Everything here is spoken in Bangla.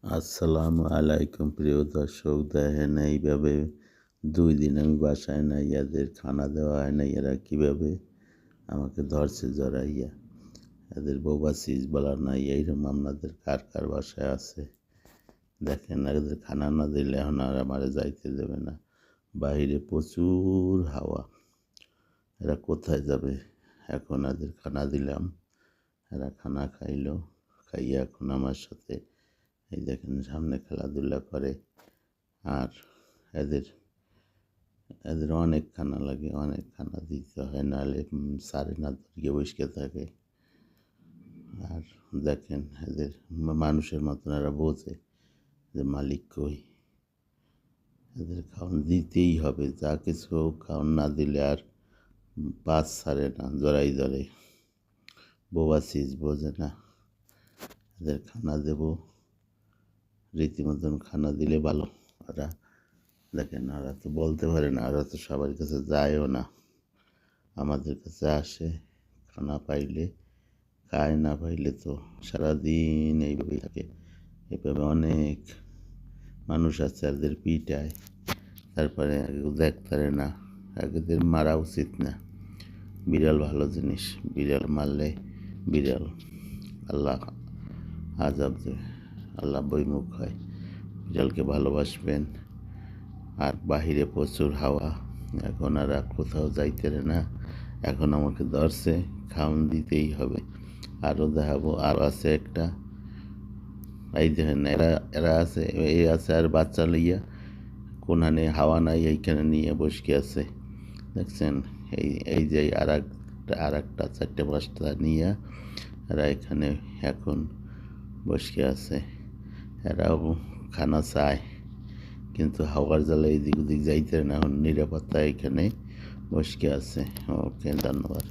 আসসালামু আলাইকুম প্রিয় দর্শক, দেখেন এইভাবে 2 দিন আমি বাসায় নাই, এদের খানা দেওয়া হয় নাই। এরা কীভাবে আমাকে ধরছে জড়াইয়া। এদের বোবাসিস বলা নাই, এইরকম আপনাদের কার কার বাসায় আছে দেখেন। এদের খানা না দিলে এখন আর আমারে যাইতে দেবে না। বাইরে প্রচুর হাওয়া, এরা কোথায় যাবে? এখন এদের খানা দিলাম, এরা খানা খাইলো, খাইয়ে এখন আমার সাথে এই দেখেন সামনে খেলাধুলা করে। আর এদের এদের অনেক খানা লাগে, অনেক খানা দিতে হয়, নাহলে সারে না ধরিয়ে বসে থাকে। আর দেখেন এদের মানুষের মতন এরা বোঝে যে মালিক কই। এদের খাওয়ান দিতেই হবে, যা কিছু হোক, খাওয়ান না দিলে আর পাস ছাড়ে না, জড়াই ধরে। বোবাসিস বোঝে না। এদের খানা দেবো, রীতিমতন খানা দিলে ভালো। ওরা দেখেন, ওরা তো বলতে পারে না, ওরা তো সবার কাছে যায়ও না, আমাদের কাছে আসে। খানা পাইলে খায়, না পাইলে তো সারাদিন এইভাবেই থাকে। এভাবে অনেক মানুষ আছে, এদের পিটায়, তারপরে দেখতে পারে না। এদের মারা উচিত না। বিড়াল ভালো জিনিস, বিড়াল মারলে বিড়াল আল্লাহ আজাব দেবে, আল্লাহ বইমুখ হয়। বিড়ালকে ভালোবাসবেন। আর বাহিরে প্রচুর হাওয়া, এখন আর কোথাও যাইতে না। এখন আমাকে ধরছে, খাওয়ান দিতেই হবে। আরও দেখাবো, আরও আছে একটা। এই দেখেন, এরা এরা আছে, এই আছে আর বাচ্চা লইয়া কোনানে হাওয়া নাই, এইখানে নিয়ে বসে আছে দেখছেন। এই যে আর একটা 4-5টা নিয়ে এরা এখানে এখন বসে আছে। এরাও খানা চায়, কিন্তু হাওয়ার জ্বালা এদিক ওদিক যাইতে না। এখন নিরাপত্তা এখানে বসে আছে। ওকে, ধন্যবাদ।